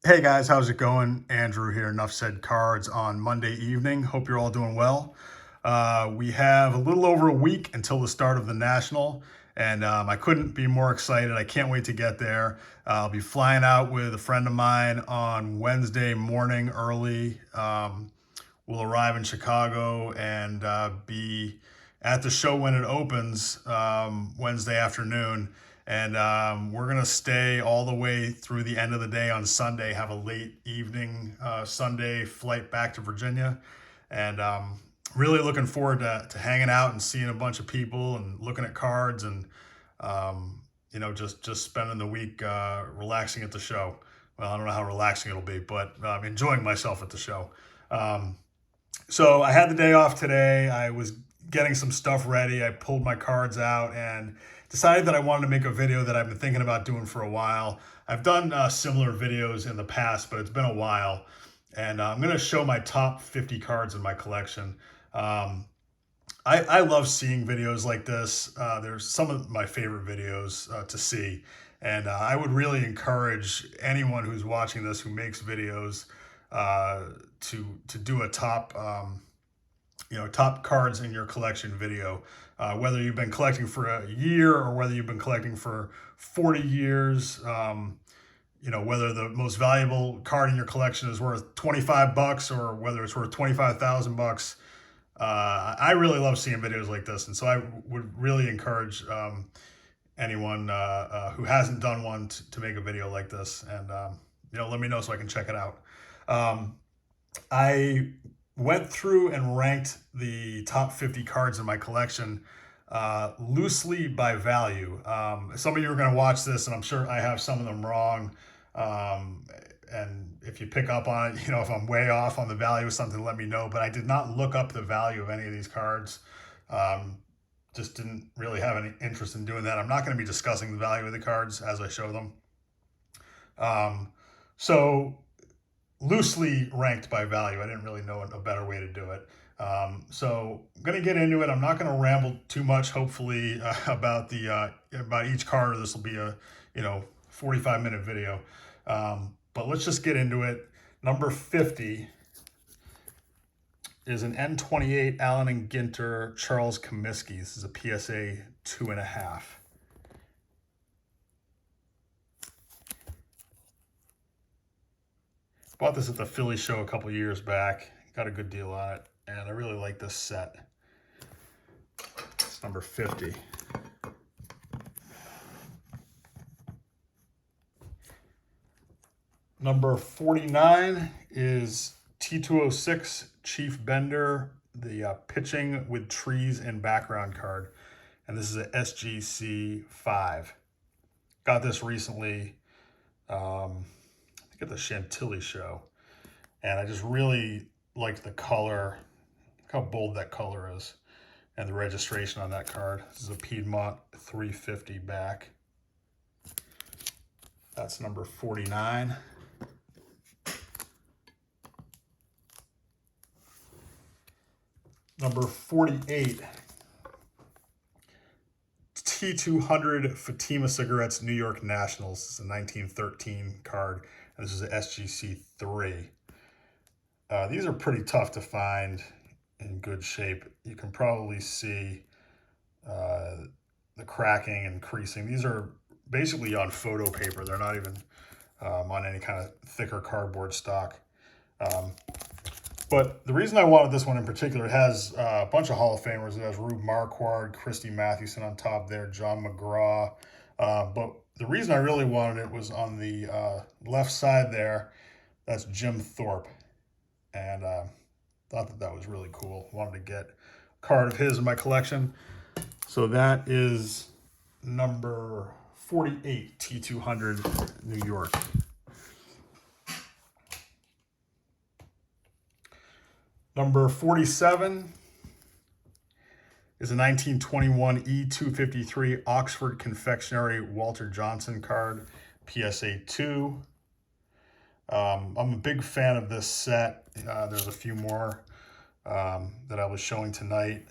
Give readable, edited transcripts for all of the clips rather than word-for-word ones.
Hey guys, how's it going? Andrew here, Enough Said Cards on Monday evening. Hope you're all doing well. We have a little over a week until the start of the National, and I couldn't be more excited. I can't wait to get there. I'll be flying out with a friend of mine on Wednesday morning early. We'll arrive in Chicago and be at the show when it opens Wednesday afternoon. And we're going to stay all the way through the end of the day on Sunday, have a late evening Sunday flight back to Virginia. And really looking forward to hanging out and seeing a bunch of people and looking at cards and, just spending the week relaxing at the show. Well, I don't know how relaxing it'll be, but enjoying myself at the show. So I had the day off today. I was getting some stuff ready. I pulled my cards out and decided that I wanted to make a video that I've been thinking about doing for a while. I've done similar videos in the past, but it's been a while. And I'm going to show my top 50 cards in my collection. I love seeing videos like this. There's some of my favorite videos to see. And I would really encourage anyone who's watching this who makes videos to do a top top cards in your collection video, whether you've been collecting for a year or whether you've been collecting for 40 years, whether the most valuable card in your collection is worth 25 bucks or whether it's worth 25,000 bucks. I really love seeing videos like this. And so I would really encourage anyone who hasn't done one to make a video like this and, let me know so I can check it out. I went through and ranked the top 50 cards in my collection loosely by value. Some of you are going to watch this, and I'm sure I have some of them wrong. And if you pick up on it, if I'm way off on the value of something, let me know. But I did not look up the value of any of these cards. Just didn't really have any interest in doing that. I'm not going to be discussing the value of the cards as I show them. So loosely ranked by value. I didn't really know a better way to do it. So I'm going to get into it. I'm not going to ramble too much, hopefully, about each card. This will be a 45-minute video. But let's just get into it. Number 50 is an N28 Allen and Ginter Charles Comiskey. This is a PSA 2.5. Bought this at the Philly show a couple years back. Got a good deal on it, and I really like this set. It's number 50. Number 49 is T206 Chief Bender, the Pitching with Trees and Background card. And this is a SGC 5. Got this recently, I think at the Chantilly show. And I just really liked the color. Look how bold that color is. And the registration on that card. This is a Piedmont 350 back. That's number 49. Number 48, T200 Fatima Cigarettes New York Nationals. This is a 1913 card, and this is an SGC 3. These are pretty tough to find in good shape. You can probably see the cracking and creasing. These are basically on photo paper. They're not even on any kind of thicker cardboard stock. But the reason I wanted this one in particular, it has a bunch of Hall of Famers. It has Rube Marquard, Christy Mathewson on top there, John McGraw. But the reason I really wanted it was on the left side there. That's Jim Thorpe. And thought that was really cool. Wanted to get a card of his in my collection. So that is number 48, T200 New York. Number 47 is a 1921 E253 Oxford Confectionery Walter Johnson card, PSA 2. I'm a big fan of this set. There's a few more that I was showing tonight.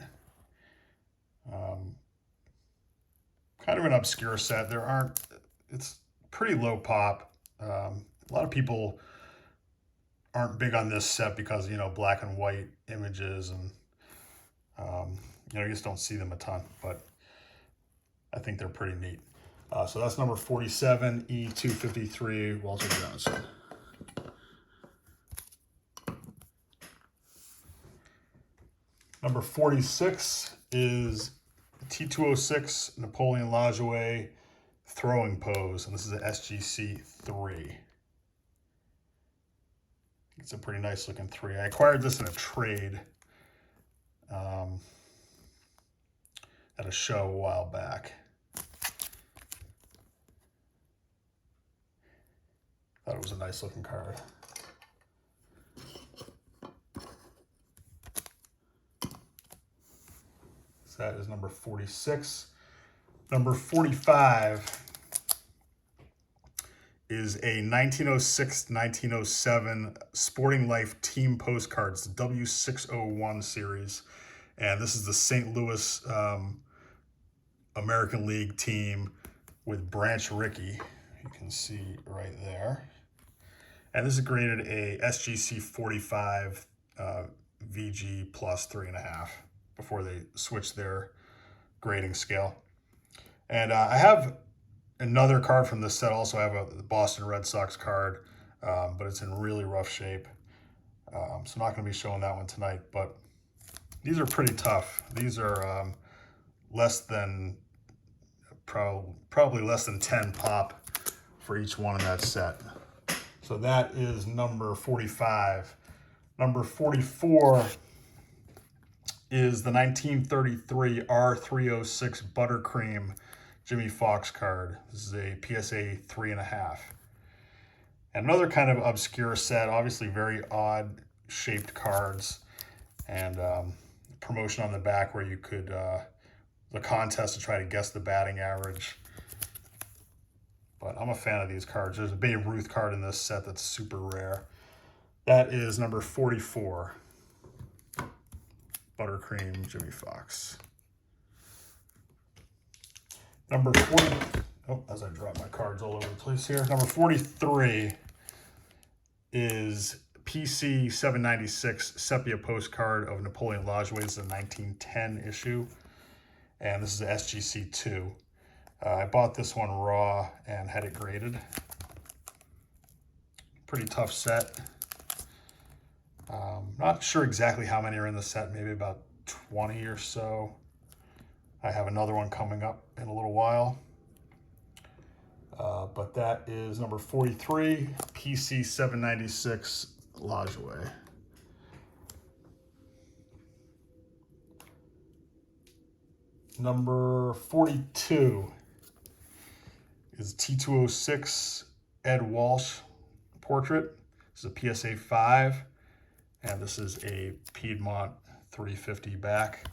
Kind of an obscure set. It's pretty low pop. A lot of people aren't big on this set because, you know, black and white images and, you know, you just don't see them a ton, but I think they're pretty neat. So that's number 47, E253, Walter Johnson. Number 46 is T206 Napoleon Lajoie Throwing Pose, and this is an SGC 3. It's a pretty nice looking 3. I acquired this in a trade at a show a while back. Thought it was a nice looking card. So that is number 46. Number 45 is a 1906-1907 Sporting Life Team Postcards, the W601 series. And this is the St. Louis American League team with Branch Rickey. You can see right there. And this is graded a SGC 45 VG plus 3.5 before they switched their grading scale. And I have another card from this set. Also, I have the Boston Red Sox card, but it's in really rough shape. So I'm not going to be showing that one tonight, but these are pretty tough. These are less than, probably less than 10 pop for each one in that set. So that is number 45. Number 44 is the 1933 R306 Buttercream Jimmy Fox card. This is a PSA 3.5. And another kind of obscure set, obviously very odd shaped cards, and promotion on the back where you could, the contest to try to guess the batting average. But I'm a fan of these cards. There's a Babe Ruth card in this set that's super rare. That is number 44. Buttercream Jimmy Fox. Number 40, oh, as I drop my cards all over the place here. Number 43 is PC 796 Sepia Postcard of Napoleon Lajoie. This is a 1910 issue, and this is a SGC 2. I bought this one raw and had it graded. Pretty tough set. Not sure exactly how many are in the set, maybe about 20 or so. I have another one coming up in a little while. But that is number 43, PC 796 Lajoie. Number 42 is T206 Ed Walsh portrait. This is a PSA 5, and this is a Piedmont 350 back.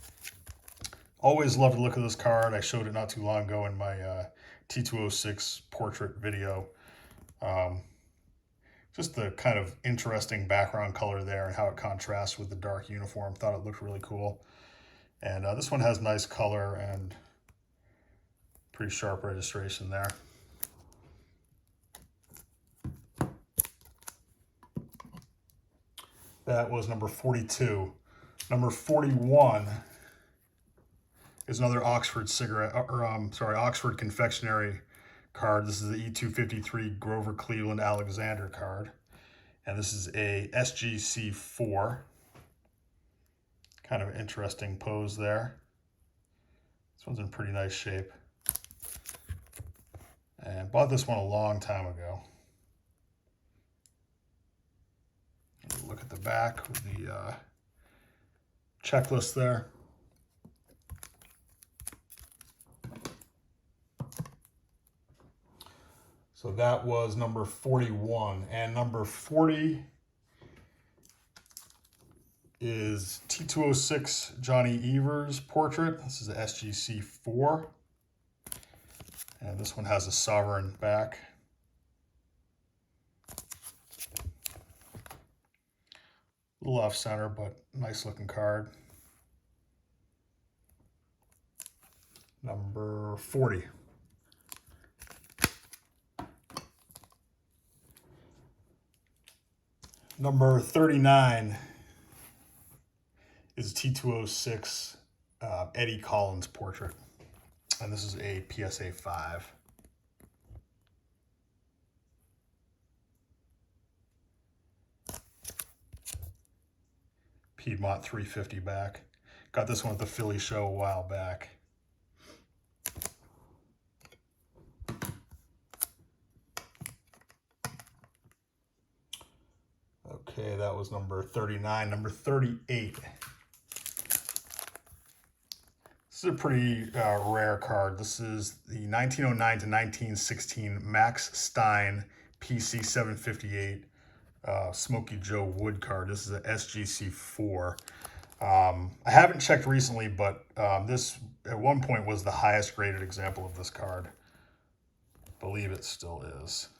Always love the look of this card. I showed it not too long ago in my T206 portrait video. Just the kind of interesting background color there and how it contrasts with the dark uniform. Thought it looked really cool. And this one has nice color and pretty sharp registration there. That was number 42. Number 41 is another Oxford cigarette, Oxford confectionery card. This is the E253 Grover Cleveland Alexander card. And this is a SGC 4. Kind of interesting pose there. This one's in pretty nice shape. And bought this one a long time ago. Look at the back with the checklist there. So that was number 41. And number 40 is T206 Johnny Evers portrait. This is a SGC 4. And this one has a sovereign back. A little off center, but nice looking card. Number 40. Number 39 is T206 Eddie Collins portrait. And this is a PSA 5. Piedmont 350 back. Got this one at the Philly show a while back. Okay, that was number 39. Number 38. This is a pretty rare card. This is the 1909 to 1916 Max Stein PC 758 Smokey Joe Wood card. This is a SGC4. I haven't checked recently, but this at one point was the highest graded example of this card. I believe it still is.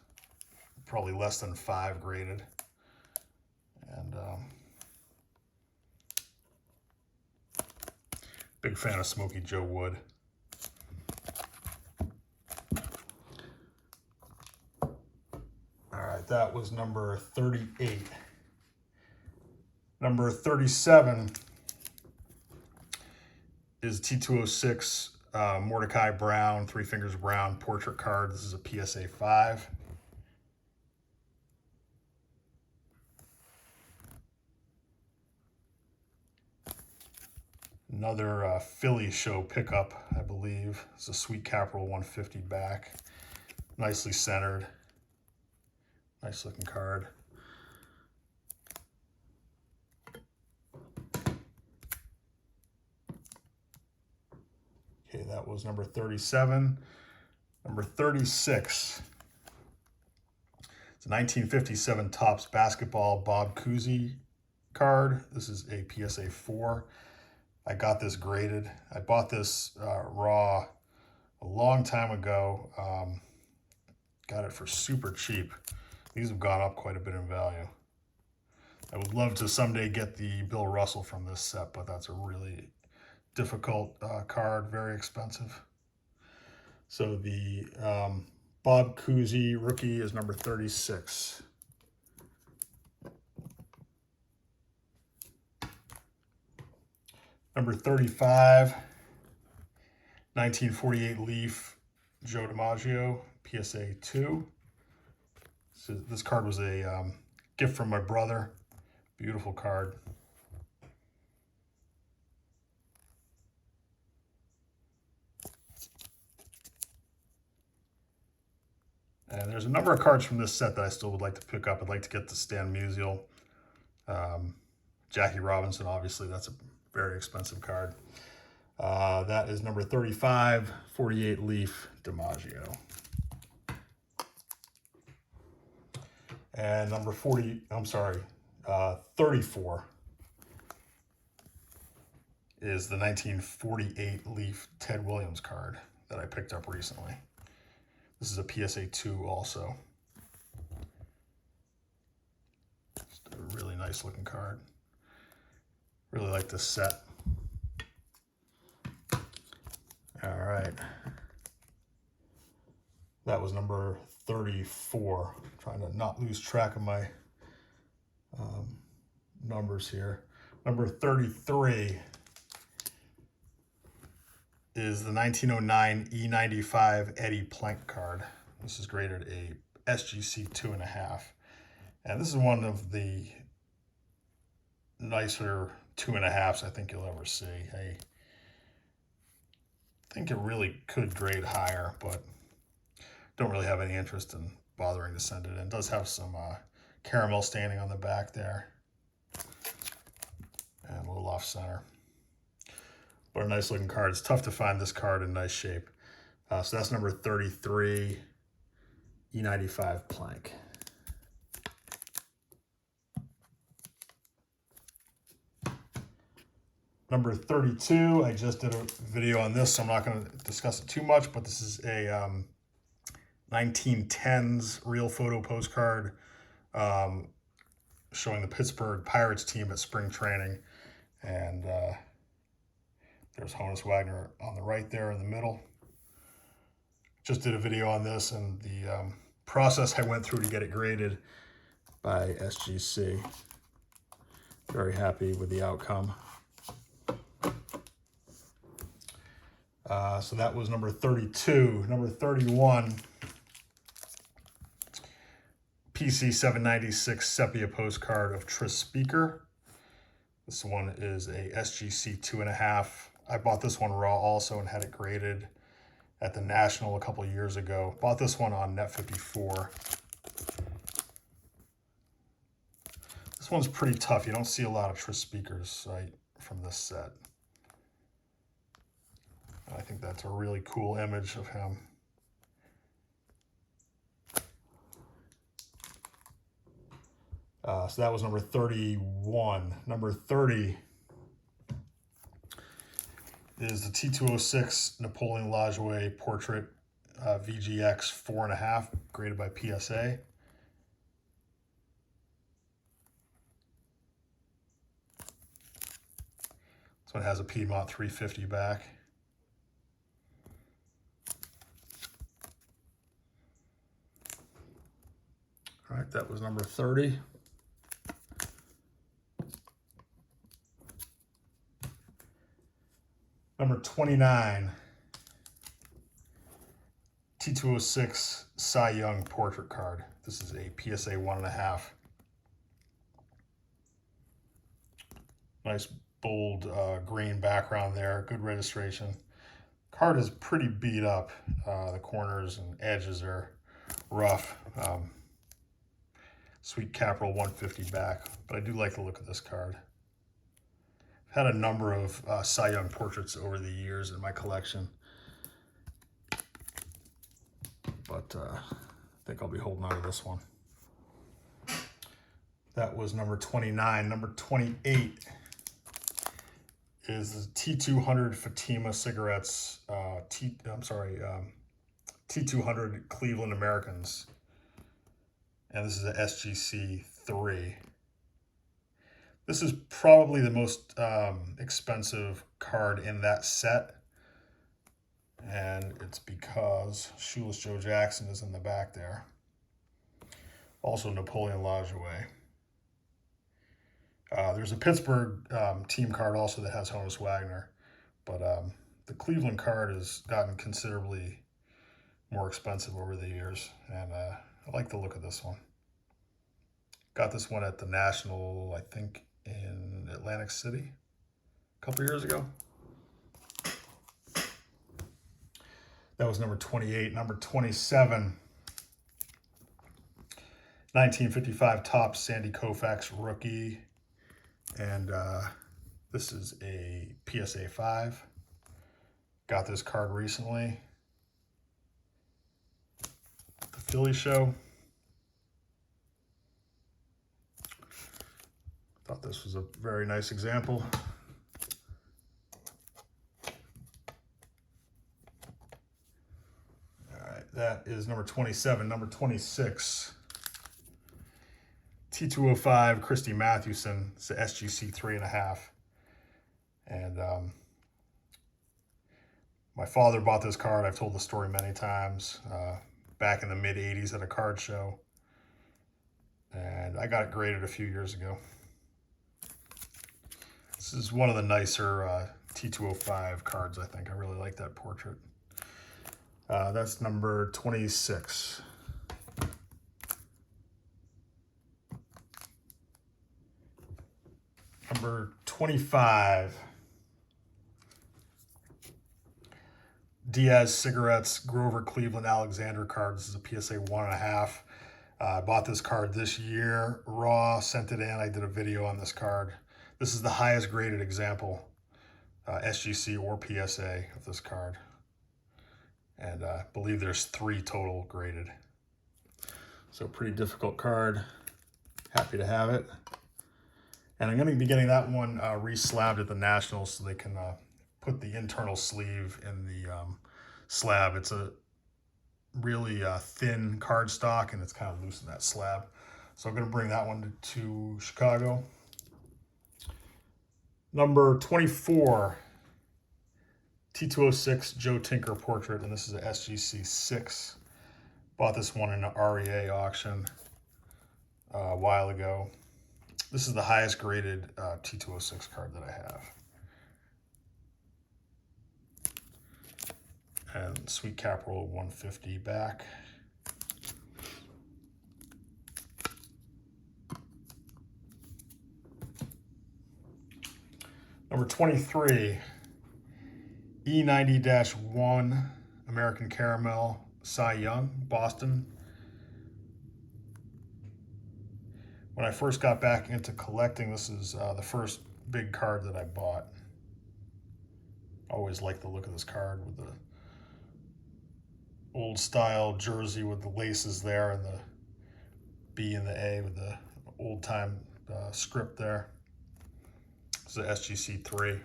Probably less than 5 graded. And big fan of Smokey Joe Wood. All right, that was number 38. Number 37 is T206 Mordecai Brown, Three Fingers Brown portrait card. This is a PSA 5. Another Philly show pickup, I believe. It's a Sweet Capital 150 back. Nicely centered. Nice looking card. Okay, that was number 37. Number 36. It's a 1957 Topps basketball Bob Cousy card. This is a PSA 4. I got this graded. I bought this raw a long time ago. Got it for super cheap. These have gone up quite a bit in value. I would love to someday get the Bill Russell from this set, but that's a really difficult card, very expensive. So the Bob Cousy rookie is number 36. Number 35, 1948 Leaf Joe Dimaggio PSA 2. So this card was a gift from my brother. Beautiful card. And there's a number of cards from this set that I still would like to pick up. I'd like to get the Stan Musial. Jackie Robinson, obviously, that's a very expensive card. That is number 35, 48 Leaf Dimaggio. And number 34 is the 1948 Leaf Ted Williams card that I picked up recently. This is a PSA 2 also. Just a really nice looking card. Really like this set. All right. That was number 34. I'm trying to not lose track of my numbers here. Number 33 is the 1909 E95 Eddie Plank card. This is graded a SGC 2.5. And this is one of the nicer 2.5s I think you'll ever see. I think it really could grade higher, but don't really have any interest in bothering to send it in. It does have some caramel staining on the back there and a little off center. But a nice looking card. It's tough to find this card in nice shape. So that's number 33, E95 Plank. Number 32, I just did a video on this, so I'm not going to discuss it too much, but this is a 1910s real photo postcard showing the Pittsburgh Pirates team at spring training. And there's Honus Wagner on the right there in the middle. Just did a video on this and the process I went through to get it graded. by SGC. Very happy with the outcome. So that was number 32. Number 31, PC 796 Sepia Postcard of Tris Speaker. This one is a SGC 2.5. I bought this one raw also and had it graded at the National a couple years ago. Bought this one on Net54. This one's pretty tough. You don't see a lot of Tris speakers, right, from this set. I think that's a really cool image of him. So that was number 31. Number 30 is the T206 Napoleon Lajoie Portrait VGX 4.5, graded by PSA. This one has a Piedmont 350 back. All right, that was number 30. Number 29, T206 Cy Young Portrait Card. This is a PSA 1.5. Nice bold green background there, good registration. Card is pretty beat up. The corners and edges are rough. Sweet Capital 150 back, but I do like the look of this card. I've had a number of Cy Young portraits over the years in my collection, but I think I'll be holding on to this one. That was number 29. Number 28 is the T200 Fatima Cigarettes, T200 Cleveland Americans. And this is a SGC 3. This is probably the most expensive card in that set. And it's because Shoeless Joe Jackson is in the back there. Also Napoleon Lajoie. There's a Pittsburgh team card also that has Honus Wagner. But the Cleveland card has gotten considerably more expensive over the years. And I like the look of this one. Got this one at the National, I think, in Atlantic City a couple years ago. That was number 28. Number 27, 1955 Topps Sandy Koufax rookie. And this is a PSA 5. Got this card recently. The Philly show. Thought this was a very nice example. All right, that is number 27. Number 26, T205 Christy Mathewson. It's the SGC 3.5. And my father bought this card. I've told the story many times. Back in the mid-'80s at a card show. And I got it graded a few years ago. This is one of the nicer T205 cards, I think. I really like that portrait. That's number 26. Number 25. Diaz Cigarettes Grover Cleveland Alexander card. This is a PSA 1.5. I bought this card this year, raw, sent it in. I did a video on this card. This is the highest graded example, SGC or PSA of this card. And I believe there's 3 total graded. So pretty difficult card. Happy to have it. And I'm going to be getting that one re-slabbed at the National so they can put the internal sleeve in the slab. It's a really thin cardstock and it's kind of loose in that slab. So I'm going to bring that one to Chicago. Number 24, T206 Joe Tinker Portrait, and this is a SGC 6. Bought this one in an REA auction. a while ago. This is the highest graded T206 card that I have. And sweet capital 150 back. Number 23, E90-1 American Caramel Cy Young, Boston. When I first got back into collecting, this is the first big card that I bought. Always liked the look of this card with the old style jersey with the laces there and the B and the A with the old time script there. This is a SGC3.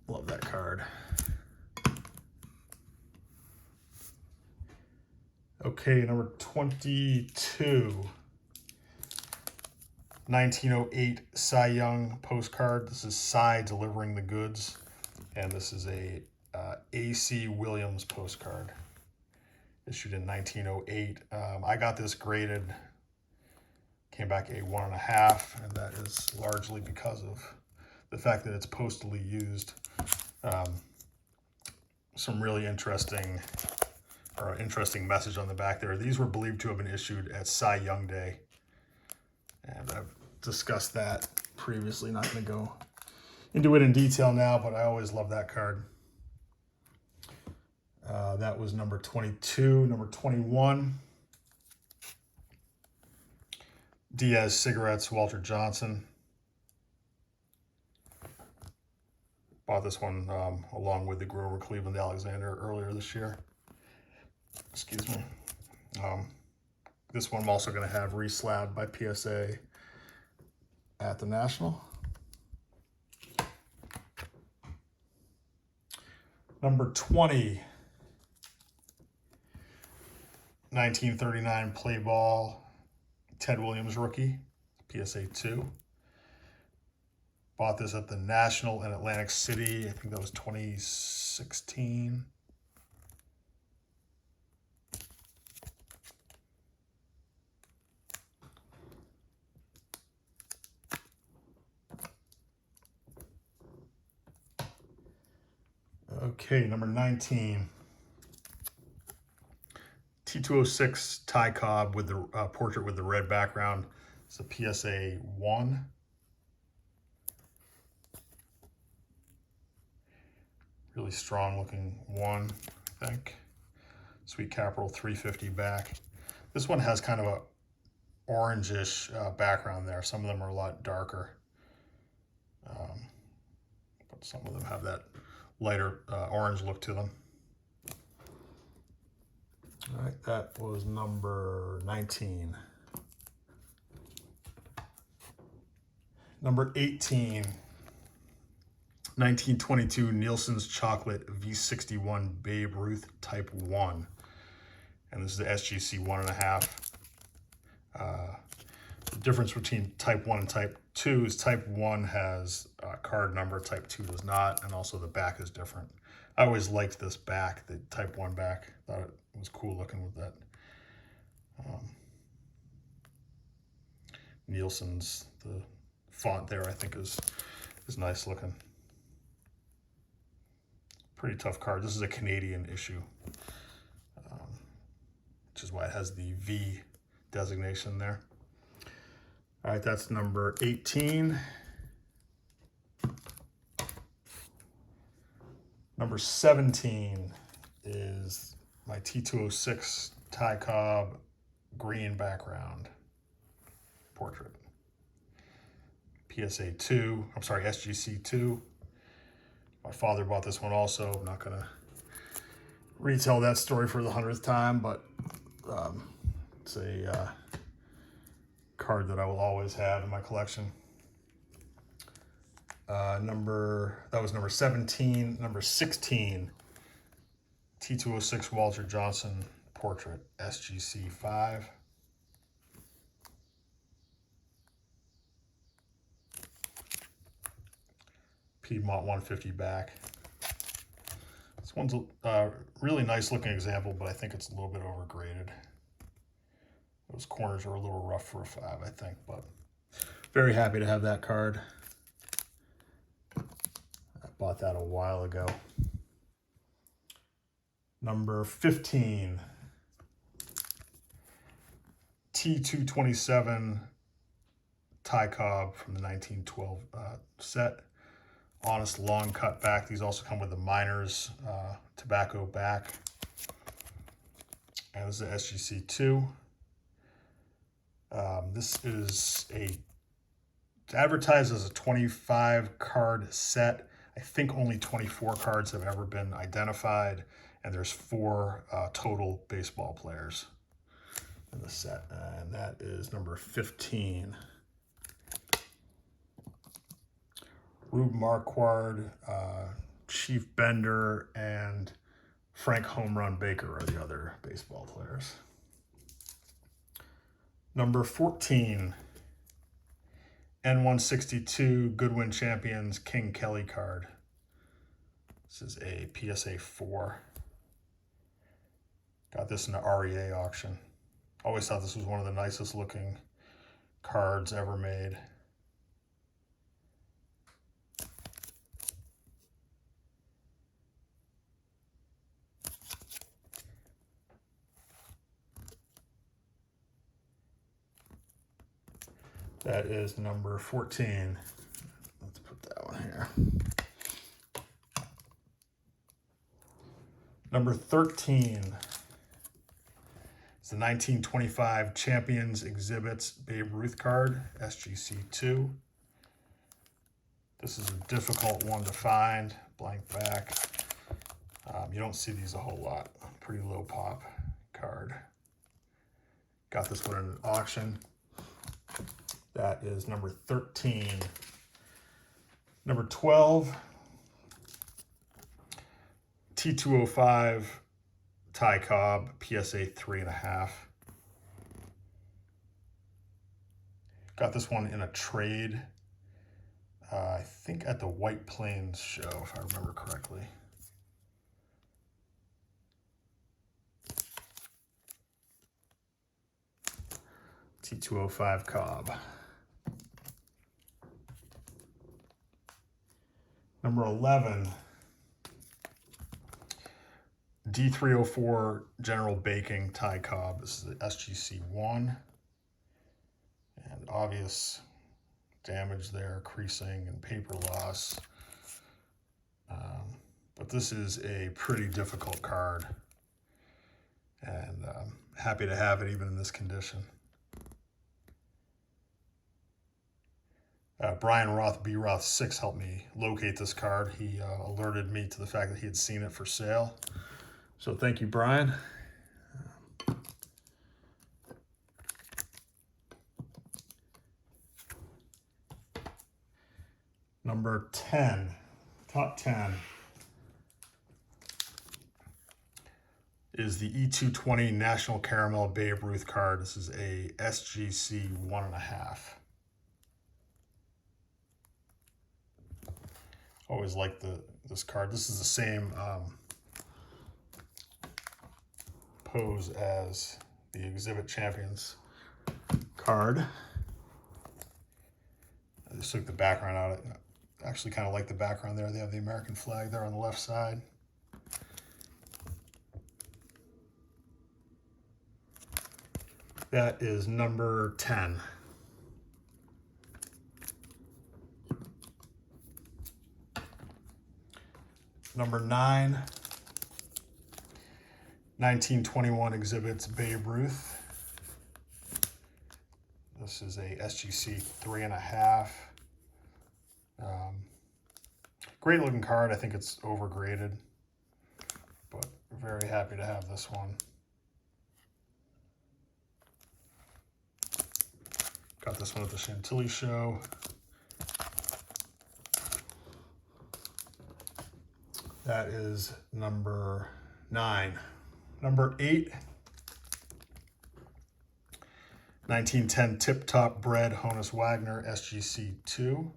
Love that card. Okay, number 22. 1908 Cy Young Postcard. This is Cy delivering the goods. And this is a A.C. Williams postcard. Issued in 1908. I got this graded. Came back a 1.5, and that is largely because of the fact that it's postally used. Some really interesting message on the back there. These were believed to have been issued at Cy Young Day, and I've discussed that previously. Not going to go into it in detail now, but I always love that card. That was number 22. Number 21. Diaz Cigarettes, Walter Johnson. Bought this one along with the Grover Cleveland Alexander earlier this year. Excuse me. This one I'm also going to have reslabbed by PSA at the National. Number 20. 1939 Play Ball. Ted Williams rookie, PSA 2. Bought this at the National in Atlantic City. I think that was 2016. Okay, number 19. T206 Ty Cobb with the portrait with the red background. It's a PSA 1. Really strong looking one, I think. Sweet capital 350 back. This one has kind of a orangish background there. Some of them are a lot darker. But some of them have that lighter orange look to them. All right, that was number 19. Number 18, 1922 Nielsen's Chocolate V61 Babe Ruth Type 1. And this is the SGC 1.5. The difference between Type 1 and Type 2 is Type 1 has a card number, Type 2 does not, and also the back is different. I always liked this back, the Type 1 back. Thought it was cool looking with that. Nielsen's, the font there, I think is nice looking. Pretty tough card. This is a Canadian issue, which is why it has the V designation there. All right, that's number 18. Number 17 is my T206 Ty Cobb green background portrait. PSA 2, I'm sorry, SGC 2. My father bought this one also. I'm not gonna retell that story for the 100th time, but it's a card that I will always have in my collection. That was number 17. Number 16, T206 Walter Johnson portrait, SGC 5. Piedmont 150 back. This one's a really nice looking example, but I think it's a little bit overgraded. Those corners are a little rough for a 5, I think, but very happy to have that card. I bought that a while ago. Number 15, T207 Ty Cobb from the 1912 set. Honest long cut back. These also come with the Miners tobacco back. And this is the SGC2. This is it's advertised as a 25 card set. I think only 24 cards have ever been identified, and there's 4 total baseball players in the set, and that is number 15. Rube Marquard, Chief Bender, and Frank Home Run Baker are the other baseball players. Number 14, N162 Goodwin Champions King Kelly card. This is a PSA 4. Got this in the REA auction. Always thought this was one of the nicest looking cards ever made. That is number 14. Let's put that one here. Number 13 is the 1925 Champions Exhibits Babe Ruth card, SGC2. This is a difficult one to find, blank back. You don't see these a whole lot. Pretty low pop card. Got this one in an auction. That is number 13. Number 12, T205 Ty Cobb, PSA 3.5. Got this one in a trade, I think at the White Plains show, if I remember correctly. T205 Cobb. Number 11, D304 General Baking Ty Cobb. This is the SGC1. And obvious damage there, creasing and paper loss. But this is a pretty difficult card. And happy to have it even in this condition. Brian Roth, B-Roth 6, helped me locate this card. He alerted me to the fact that he had seen it for sale. So thank you, Brian. Number 10, top 10, is the E220 National Caramel Babe Ruth card. This is a SGC 1.5. Always liked this card. This is the same pose as the Exhibit Champions card. I just took the background out. I actually kind of like the background there. They have the American flag there on the left side. That is number 10. Number 9, 1921 Exhibits Babe Ruth. This is a SGC 3.5. Great looking card. I think it's overgraded, but very happy to have this one. Got this one at the Chantilly show. That is number 9. Number 8, 1910 Tip Top Bread Honus Wagner SGC 2.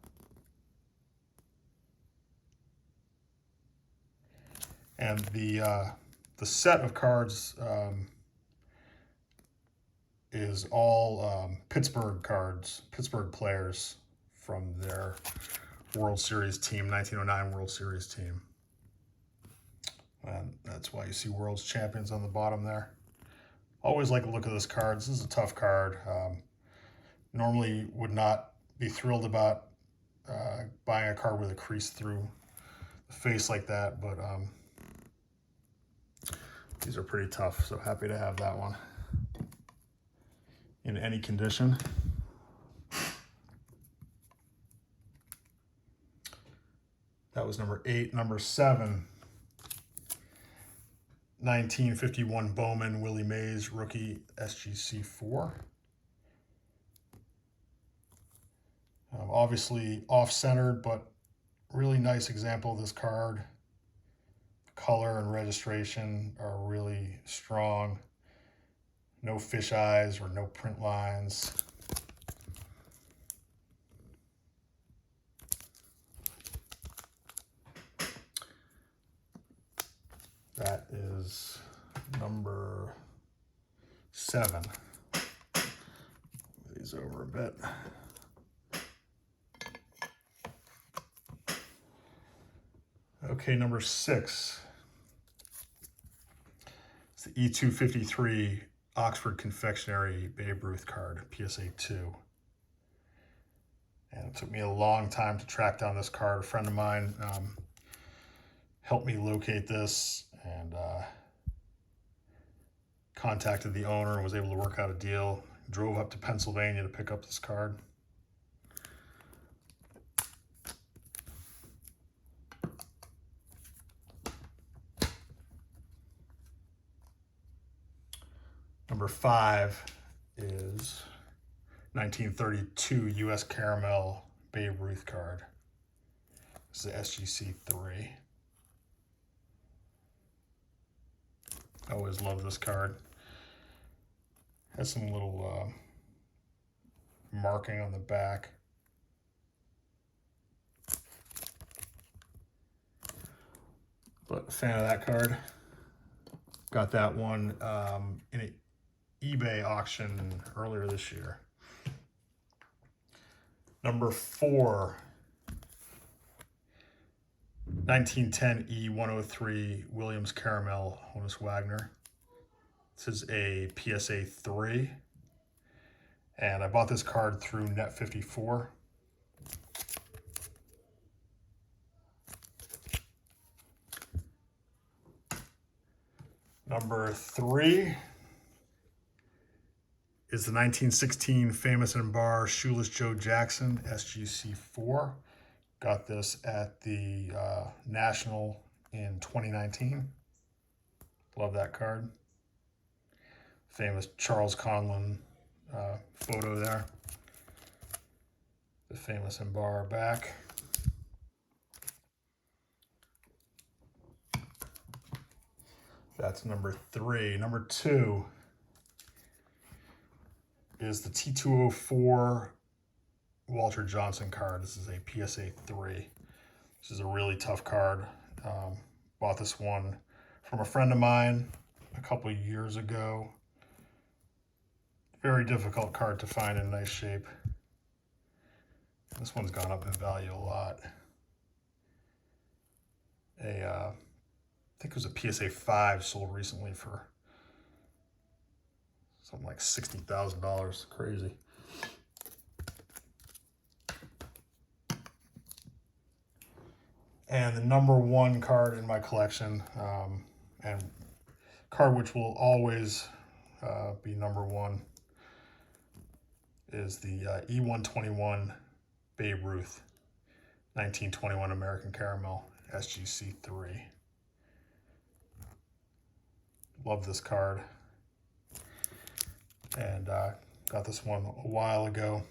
And the set of cards is all Pittsburgh cards, Pittsburgh players from their World Series team, 1909 World Series team. And that's why you see World's Champions on the bottom there. Always like a look at this card. This is a tough card. Normally would not be thrilled about buying a card with a crease through the face like that, but these are pretty tough, so happy to have that one in any condition. That was number 8. Number 7, 1951 Bowman Willie Mays rookie SGC4. Obviously off-centered, but really nice example of this card. Color and registration are really strong. No fish eyes or no print lines. That is number 7. Move these over a bit. Okay, number 6. It's the E253 Oxford Confectionery Babe Ruth card, PSA 2. And it took me a long time to track down this card. A friend of mine helped me locate this and contacted the owner and was able to work out a deal. Drove up to Pennsylvania to pick up this card. Number 5 is 1932 U.S. Caramel Babe Ruth card. This is the SGC3. I always love this card. Has some little marking on the back. But a fan of that card. Got that one in an eBay auction earlier this year. Number 4, 1910 E103 Williams Caramel Honus Wagner. This is a PSA 3, and I bought this card through Net54. Number 3 is the 1916 Famous and Bar Shoeless Joe Jackson SGC4. Got this at the National in 2019. Love that card. Famous Charles Conlon photo there. The Famous and Bar back. That's number 3. Number 2 is the T204 Walter Johnson card. This is a PSA 3. This is a really tough card. Bought this one from a friend of mine a couple of years ago. Very difficult card to find in nice shape. This one's gone up in value a lot. I think it was a PSA 5 sold recently for something like $60,000. Crazy. And the number 1 card in my collection, and card which will always be number 1, is the E121 Babe Ruth 1921 American Caramel SGC3. Love this card. And got this one a while ago.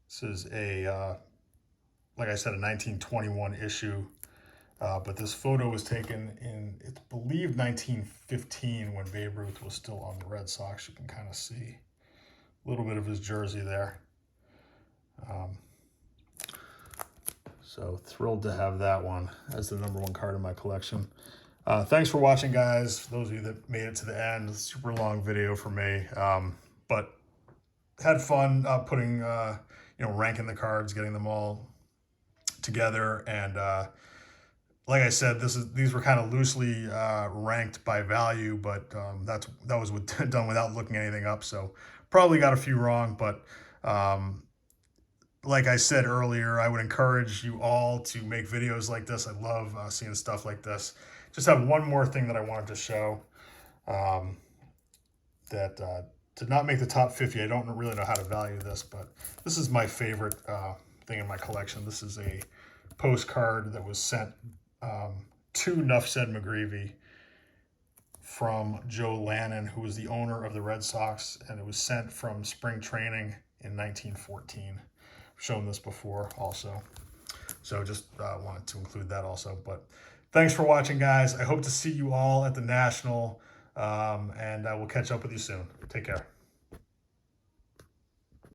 This is a, like I said, a 1921 issue. But this photo was taken in, it's believed 1915 when Babe Ruth was still on the Red Sox. You can kind of see a little bit of his jersey there. So thrilled to have that one as the number 1 card in my collection. Thanks for watching, guys. For those of you that made it to the end, super long video for me, but had fun putting, ranking the cards, getting them all together, and like I said, these were kind of loosely ranked by value, but that was done without looking anything up, so probably got a few wrong, but like I said earlier, I would encourage you all to make videos like this. I love seeing stuff like this. Just have one more thing that I wanted to show that did not make the top 50. I don't really know how to value this, but this is my favorite thing in my collection. This is a postcard that was sent to Nuff Said McGreevy from Joe Lannon, who was the owner of the Red Sox, and it was sent from spring training in 1914. I've shown this before also, so just wanted to include that also. But thanks for watching, guys. I hope to see you all at the National, and I will catch up with you soon. Take care.